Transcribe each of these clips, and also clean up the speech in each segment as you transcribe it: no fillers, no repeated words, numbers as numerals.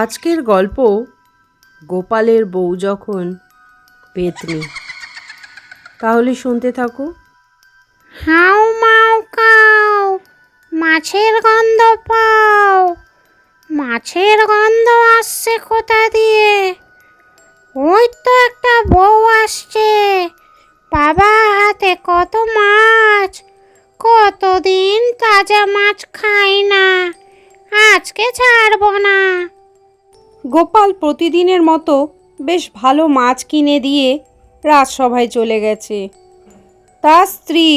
আজকের গল্প গোপালের বউ যখন পেতনি। তাহলে শুনতে থাকো। হাউ মাউ কাউ, মাছের গন্ধ পাও। মাছের গন্ধ আসছে কোথা দিয়ে? ওই তো একটা বউ আসছে। বাবা হাতে কত মাছ, কতদিন তাজা মাছ খাই না, আজকে ছাড়বো না। গোপাল প্রতিদিনের মতো বেশ ভালো মাছ কিনে দিয়ে রাজসভায় চলে গেছে। তার স্ত্রী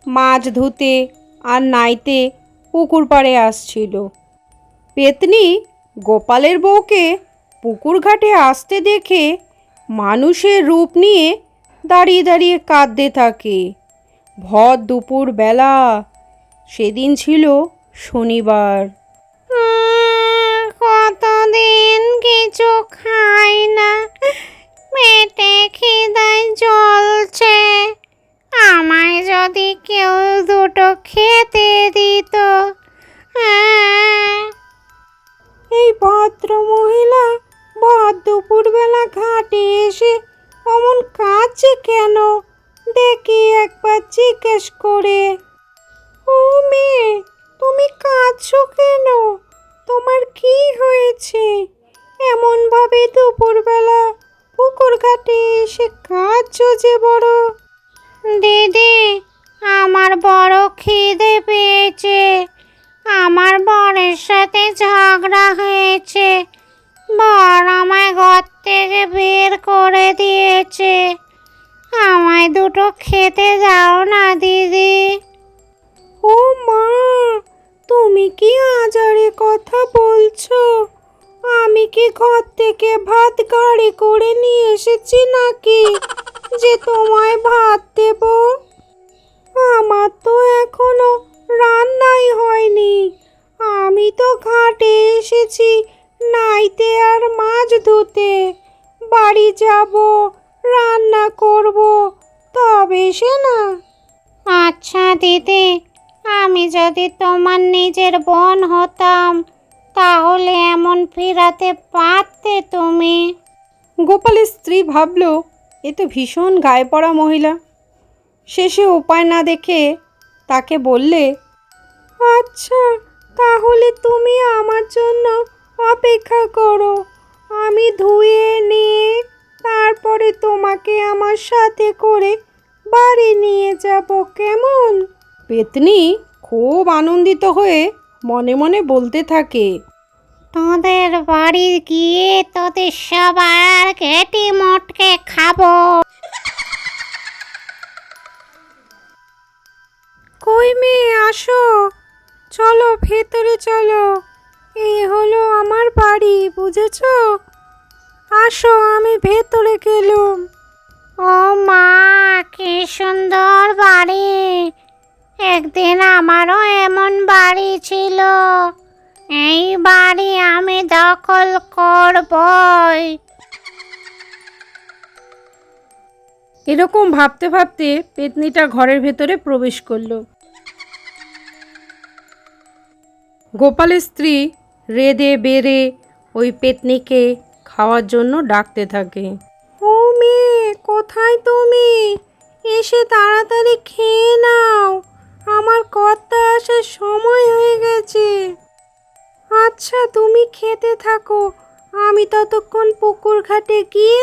মাছ ধুতে আর নাইতে পুকুর পাড়ে আসছিল। পেতনি গোপালের বউকে পুকুর ঘাটে আসতে দেখে মানুষের রূপ নিয়ে দাঁড়িয়ে দাঁড়িয়ে কাঁদতে থাকে। ভর দুপুর বেলা, সেদিন ছিল শনিবার। কতদিন কিছু খাই না, পেটে খিদায় জ্বলছে। আমায় যদি কেউ দুটো খেতে দিত। এই ভদ্র মহিলা ভর দুপুরবেলা ঘাটে এসে অমন কাঁদছে কেন, দেখি একবার জিজ্ঞেস করে। ও মেয়ে, তুমি কাঁদছো কেন? তোমার কি হয়েছে? এমন ভাবে দুপুরবেলা পুকুর ঘাটে এসে কাঁদছো যে বড়? দিদি, আমার বড় খিদে পেয়েছে। আমার বরের সাথে ঝগড়া হয়েছে। বর আমায় ঘর থেকে বের করে দিয়েছে। আমায় দুটো খেতে দাও না দিদি। ও মা, তুমি কি আজারে কথা বলছো? আমি কি ঘর থেকে ভাত গাড়ি করে নিয়ে এসেছি নাকি যে তোমায় ভাত দেব? আমার তো এখনো রান্নাই হয়নি। আমি তো ঘাটে এসেছি নাইতে আর মাছ ধুতে। বাড়ি যাব, রান্না করব, তবে সে না। আচ্ছা দিদি, আমি যদি তোমার নিজের বোন হতাম তাহলে এমন ফিরাতে পারতে তুমি? গোপালের স্ত্রী ভাবল, এ তো ভীষণ গায়ে পড়া মহিলা। শেষে উপায় না দেখে তাকে বললে, আচ্ছা, তাহলে তুমি আমার জন্য অপেক্ষা করো। আমি ধুয়ে নিয়ে তারপরে তোমাকে আমার সাথে করে বাড়ি নিয়ে যাব, কেমন? পেতনি খুব আনন্দিত হয়ে মনে মনে বলতে থাকে, তোদের বাড়ি গিয়ে তোদের সবার ঘেঁটি মোটকে খাবো। কই মেয়ে, আসো, চলো ভেতরে চলো। এই হলো আমার বাড়ি, বুঝেছো? আসো, আমি ভেতরে গেলুম। ও মা, কি সুন্দর বাড়ি! একদিন আমারও এমন বাড়ি ছিল। এই বাড়ি আমি দখল করবই। এরকম ভাবতে ভাবতে পেতনিটা ঘরের ভেতরে প্রবেশ করলো। গোপালের স্ত্রী রেদে বেড়ে ওই পেতনিকে খাওয়ার জন্য ডাকতে থাকে। ও মেয়ে, কোথায় তুমি? এসে তাড়াতাড়ি খেয়ে নাও, আমার কর্তা আসার সময় হয়ে গেছে। আচ্ছা, তুমি খেতে থাকো, আমি ততক্ষণ পুকুর ঘাটে গিয়ে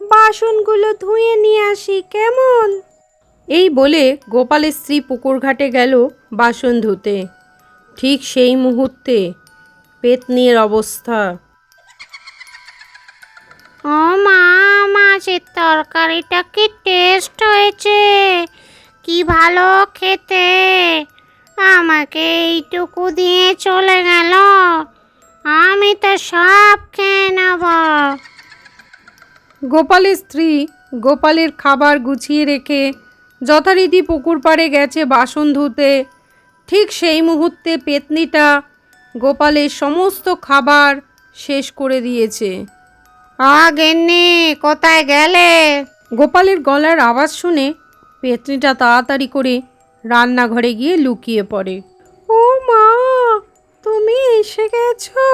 বাসনগুলো ধুয়ে নিয়ে আসি, কেমন? এই বলে গোপালের স্ত্রী পুকুর ঘাটে গেল বাসন ধুতে। ঠিক সেই মুহূর্তে পেতনির অবস্থা। ও মা, মাছের তরকারিটা কি টেস্ট হয়েছে! কি ভালো খেতে! আমাকে এইটুকু দিয়ে চলে গেল, আমি তো সব খেয়ে নেব। গোপালের স্ত্রী গোপালের খাবার গুছিয়ে রেখে যথারীতি পুকুর পাড়ে গেছে বাসন ধুতে। ঠিক সেই মুহূর্তে পেতনিটা গোপালের সমস্ত খাবার শেষ করে দিয়েছে। গিন্নি, কোথায় গেলে? গোপালের গলার আওয়াজ শুনে পেতনিটা তাড়াতাড়ি করে রান্নাঘরে গিয়ে লুকিয়ে পড়ে। ও মা, তুমি এসে গেছো?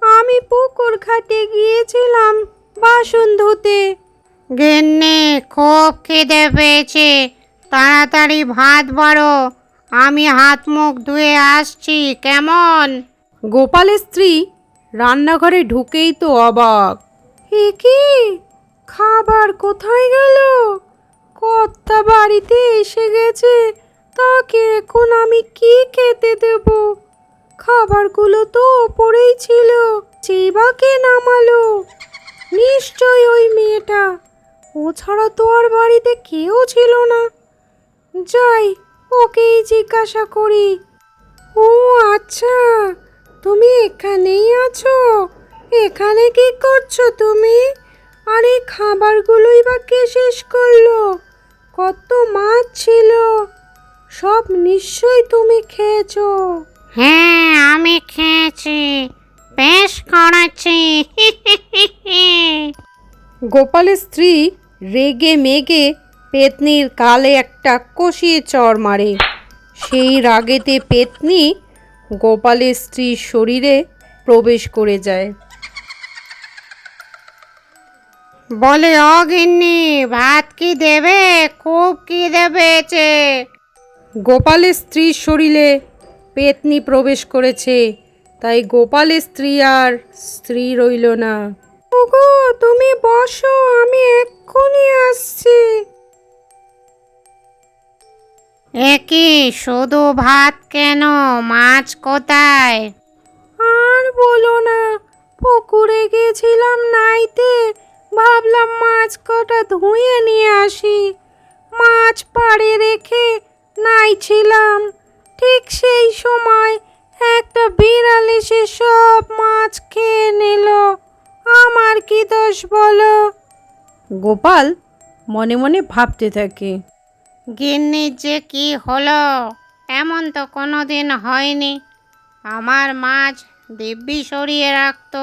আমি পুকুর ঘাটে গিয়েছিলাম বাসন ধুতে। গিন্নি, খুব খিদে পেয়েছে, তাড়াতাড়ি ভাত বাড়ো, আমি হাত মুখ ধুয়ে আসছি, কেমন? গোপালের স্ত্রী রান্নাঘরে ঢুকেই তো অবাক। এ কি, খাবার কোথায় গেল? কর্তা বাড়িতে এসে গেছে, তাকে এখন আমি কি খেতে দেব? খাবারগুলো তো ওপরেই ছিল, চেবাকে নামালো। নিশ্চয় ওই মেয়েটা, ও ছাড়া তো আর বাড়িতে কেউ ছিল না। যাই, ওকেই জিজ্ঞাসা করি। ও আচ্ছা, তুমি এখানেই আছো? এখানে কি করছো তুমি? আর এই খাবারগুলোই বা কে শেষ করলো? কত মাছ ছিল, সব নিশ্চয়ই তুমি খেয়েছো। হ্যাঁ, আমি খেয়েছি, বেশ করেছি। গোপালের স্ত্রী রেগে মেগে পেতনির কালে একটা কষিয়ে চড় মারে। সেই রাগেতে পেতনি গোপালের স্ত্রীর শরীরে প্রবেশ করে যায়। বলে, ও গিন্নি, ভাত কি দেবে? খুব খিদে পেয়েছে। গোপালের স্ত্রীর শরীরে পেতনি প্রবেশ করেছে, তাই গোপালের স্ত্রী আর স্ত্রী রইল না। ওগো, তুমি বসো, আমি এক্ষুনি আসছি। একি, শুধু ভাত কেন? মাছ কোথায়? আর বলো না, পুকুরে গেছিলাম নাইতে, ভাবলাম মাছ কটা ধুয়ে নিয়ে আসি। মাছ পাড়ে রেখে নাইছিলাম, ঠিক সেই সময় একটা বিড়াল এসে সব মাছ খেয়ে নিল। আমার কি দোষ বলো? গোপাল মনে মনে ভাবতে থাকে। গিন্নির যে কি হলো, এমন তো কোনোদিন হয়নি। আমার মাছ দিব্যি সরিয়ে রাখতো,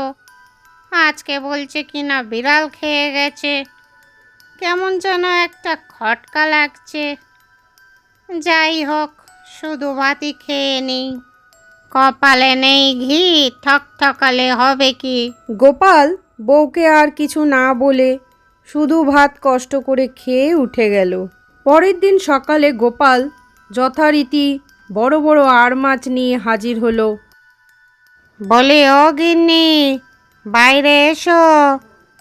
আজকে বলছে কিনা বিড়াল খেয়ে গেছে। কেমন যেন একটা খটকা লাগছে। যাই হোক, শুধু ভাতই খেয়ে নিই। কপালে নেই ঘি, ঠকঠকালে হবে কি? গোপাল বউকে আর কিছু না বলে শুধু ভাত কষ্ট করে খেয়ে উঠে গেল। পরের দিন সকালে গোপাল যথারীতি বড় বড় আড় মাছ নিয়ে হাজির হলো। বলি, ও গিন্নি, বাইরে এসো,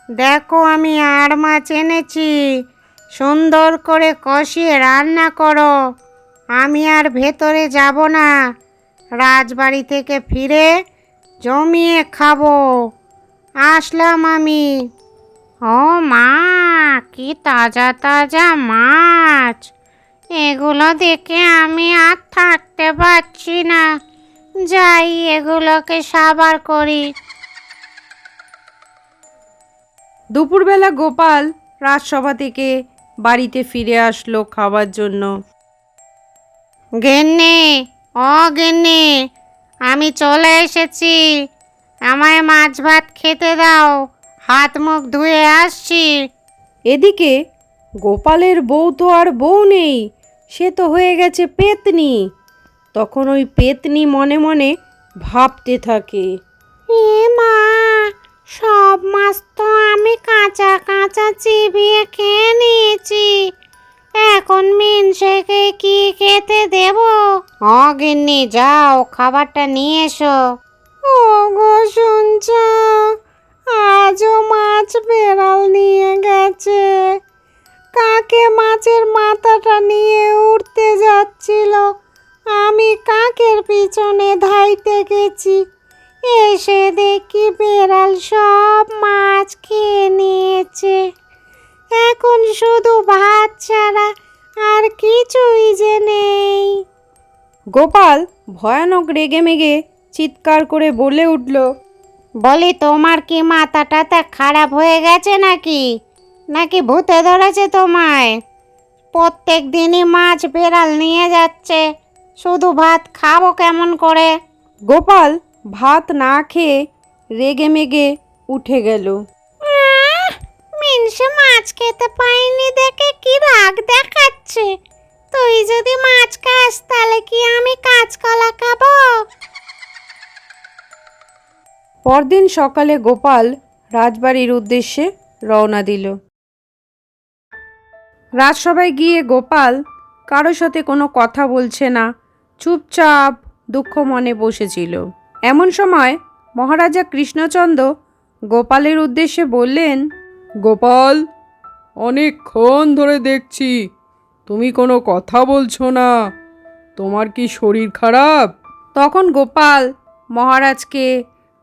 দেখো আমি আড় মাছ এনেছি, সুন্দর করে কষিয়ে রান্না করো। আমি আর ভেতরে যাব না, রাজবাড়ি থেকে ফিরে জমিয়ে খাবো। আসলাম আমি। ও মা, কি তাজা তাজা মাছ! এগুলো দেখে আমি আর থাকতে পারছি না, যাই এগুলোকে সাবার করি। দুপুরবেলা গোপাল রাজসভা থেকে বাড়িতে ফিরে আসলো খাবার জন্য। গিন্নি, ও গিন্নি, আমি চলে এসেছি, আমায় মাছ ভাত খেতে দাও, হাত মুখ ধুয়ে আসছি। এদিকে গোপালের বউ তো আর বউ নেই, সে তো হয়ে গেছে পেতনি। তখন ওই পেতনি মনে মনে ভাবতে থাকে। এ মা, সব মাছ তো আমি কাঁচা কাঁচা চিবিয়ে খেয়ে নিয়েছি, এখন মিনসেকে কি খেতে দেব? ও গিন্নি, যাও খাবারটা নিয়ে এসো। ও গো, শুনছ, আজও মাছ বেড়াল নিয়ে গেছে। কাকে মাছের মাথাটা নিয়ে উঠতে যাচ্ছিল, আমি কাকের পিছনে ধাইতে গেছি, এসে দেখি বেড়াল সব মাছ খেয়ে নিয়েছে। এখন শুধু ভাত ছাড়া আর কিছুই যে নেই। গোপাল ভয়ানক রেগে মেগে চিৎকার করে বলে উঠল। বলি, তোমার কি মাথা টাথা খারাপ হয়ে গেছে নাকি? নাকি ভূতে ধরেছে তোমায়? প্রত্যেক দিনই মাছ বেড়াল নিয়ে যাচ্ছে, শুধু ভাত খাবো কেমন করে? গোপাল ভাত না খেয়ে রেগে মেগে উঠে গেল। মিনসে মাছ খেতে পাইনি দেখে কি রাগ দেখাচ্ছে। তুই যদি মাছ খাস, তাহলে কি আমি কাঁচকলা খাবো? পরদিন সকালে গোপাল রাজবাড়ির উদ্দেশ্যে রওনা দিল। রাজসভায় গিয়ে গোপাল কারো সাথে কোনো কথা বলছে না, চুপচাপ দুঃখ মনে বসেছিল। এমন সময় মহারাজা কৃষ্ণচন্দ্র গোপালের উদ্দেশ্যে বললেন, গোপাল, অনেকক্ষণ ধরে দেখছি তুমি কোনো কথা বলছো না। তোমার কি শরীর খারাপ? তখন গোপাল মহারাজকে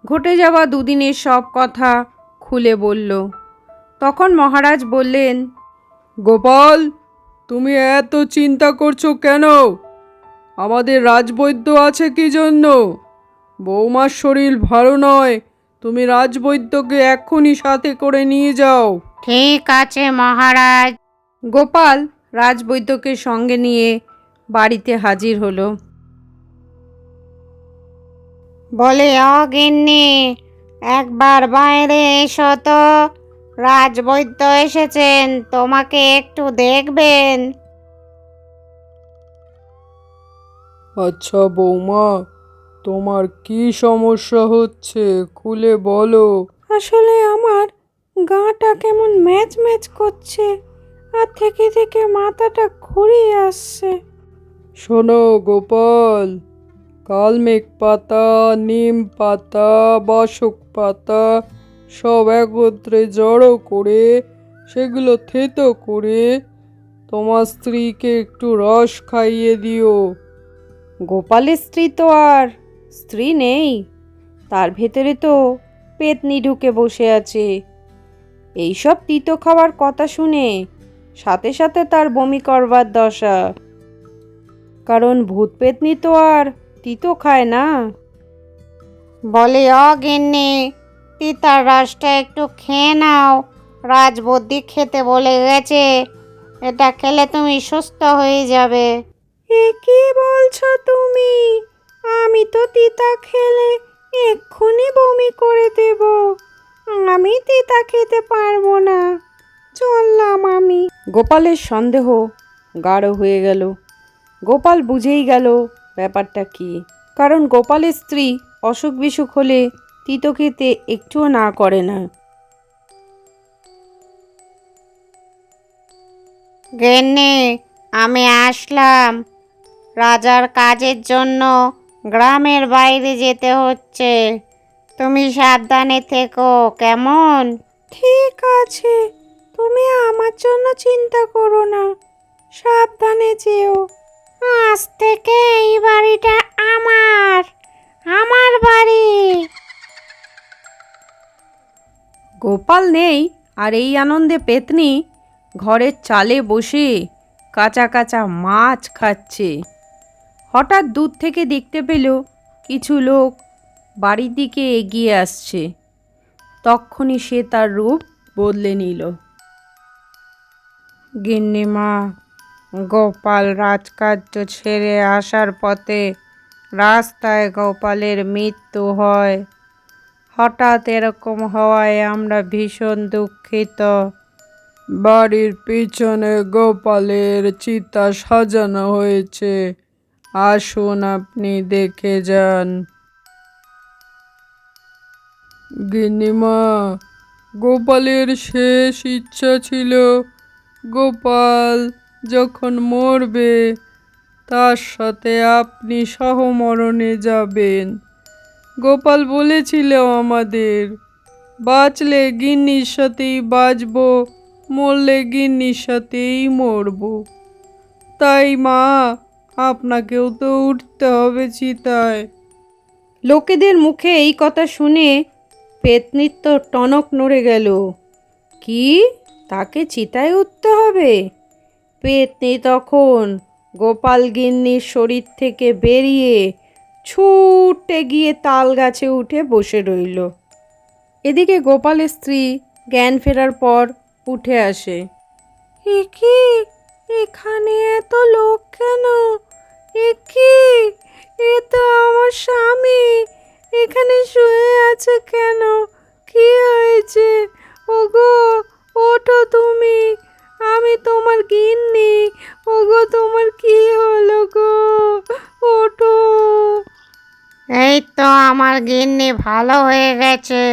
ঘটে যাওয়া দুদিনের সব কথা খুলে বলল। তখন মহারাজ বললেন, গোপাল, তুমি এত চিন্তা করছো কেন? আমাদের রাজবৈদ্য আছে কি জন্য? বৌমার শরীর ভালো নয়, তুমি রাজবৈদ্যকে এক্ষুনি সাথে করে নিয়ে যাও। ঠিক আছে মহারাজ। গোপাল রাজবৈদ্যকে সঙ্গে নিয়ে বাড়িতে হাজির হলো। বলে, গিন্নি, একবার বাইরে এসো তো, রাজবৈদ্য এসেছেন, তোমাকে একটু দেখবেন। আচ্ছা বৌমা, তোমার কি সমস্যা হচ্ছে খুলে বলো। আসলে আমার গাটা কেমন ম্যাচ ম্যাচ করছে, আর থেকে থেকে মাথাটা ঘুরিয়ে আসছে। শোনো গোপাল, কালমেঘ পাতা, নিম পাতা, বাসক পাতা সব একত্রে জড়ো করে সেগুলো থেতো করে তোমার স্ত্রীকে একটু রস খাইয়ে দিও। গোপালের স্ত্রী তো আর স্ত্রী নেই, তার ভেতরে তো পেতনি ঢুকে বসে আছে। এইসব তিতো খাওয়ার কথা শুনে সাথে সাথে তার বমি করবার দশা, কারণ ভূত পেতনি তো আর তিতো খায় না। বলে, গিন্নি, তিতার রসটা একটু খেয়ে নাও, রাজবদ্যি খেতে বলে গেছে, এটা খেলে তুমি সুস্থ হয়ে যাবে। এ কি বলছো তুমি? আমি তো তিতা খেলে এক্ষুনি বমি করে দেব। আমি তিতা খেতে পারবো না, চললাম আমি। গোপালের সন্দেহ গাঢ় হয়ে গেল। গোপাল বুঝেই গেল ব্যাপারটা কি, কারণ গোপালের স্ত্রী অসুখ বিসুখ হলে তিতো খেতে একটুও না করে না। গিন্নি, আমি আসলাম, রাজার কাজের জন্য গ্রামের বাইরে যেতে হচ্ছে, তুমি সাবধানে থেকো, কেমন? ঠিক আছে, তুমি আমার জন্য চিন্তা করো না, সাবধানে যেও। আজ থেকে এই বাড়িটা আমার, আমার বাড়ি। গোপাল নেই, আর এই আনন্দে পেতনি ঘরের চালে বসে কাঁচা কাঁচা মাছ খাচ্ছে। হঠাৎ দূর থেকে দেখতে পেল কিছু লোক বাড়ির দিকে এগিয়ে আসছে। তক্ষুনি সে তার রূপ বদলে নিল। গিন্নিমা, গোপাল রাজকার্য ছেড়ে আসার পথে রাস্তায় গোপালের মৃত্যু হয়। হঠাৎ এরকম হওয়ায় আমরা ভীষণ দুঃখিত। বাড়ির পিছনে গোপালের চিতা সাজানো হয়েছে, আসুন আপনি দেখে যান। গিন্নিমা, গোপালের শেষ ইচ্ছা ছিল গোপাল যখন মরবে তার সাথে আপনি সহমরণে যাবেন। গোপাল বলেছিল আমাদের, বাঁচলে গিন্নির সাথেই বাঁচবো, মরলে গিন্নির সাথেই মরবো। তাই মা, আপনাকেও তো উঠতে হবে চিতায়। লোকেদের মুখে এই কথা শুনে পেতনির তো টনক নড়ে গেল। কি, তাকে চিতায় উঠতে হবে? পেতনি তখন গোপাল গিন্নির শরীর থেকে বেরিয়ে ছুটে গিয়ে তাল গাছে উঠে বসে রইল। এদিকে গোপালের স্ত্রী জ্ঞান ফেরার পর উঠে আসে। এ কি, এখানে এত লোক কেন? এ কি, এ তো আমার স্বামী, এখানে শুয়ে আছে কেন? কি হয়েছে? ওগো, ওঠো তুমি, আমি তোমার গিন্নি। ওগো, তোমার কি হলো গো? ওঠো। এই তো তো আমার গিন্নি ভালো হয়ে গেছে।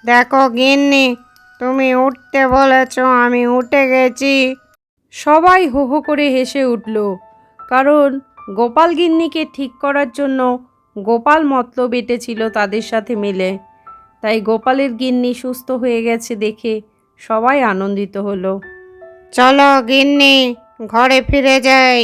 দেখো গিন্নি, তুমি উঠতে বলেছো, আমি উঠে গেছি। সবাই হো হো করে হেসে উঠল, কারণ গোপাল গিন্নিকে ঠিক করার জন্য গোপাল মতলব এঁটেছিল তাদের সাথে মিলে। তাই গোপালের গিন্নি সুস্থ হয়ে গেছে দেখে সবাই আনন্দিত হলো। চলো গিন্নি, ঘরে ফিরে যাই।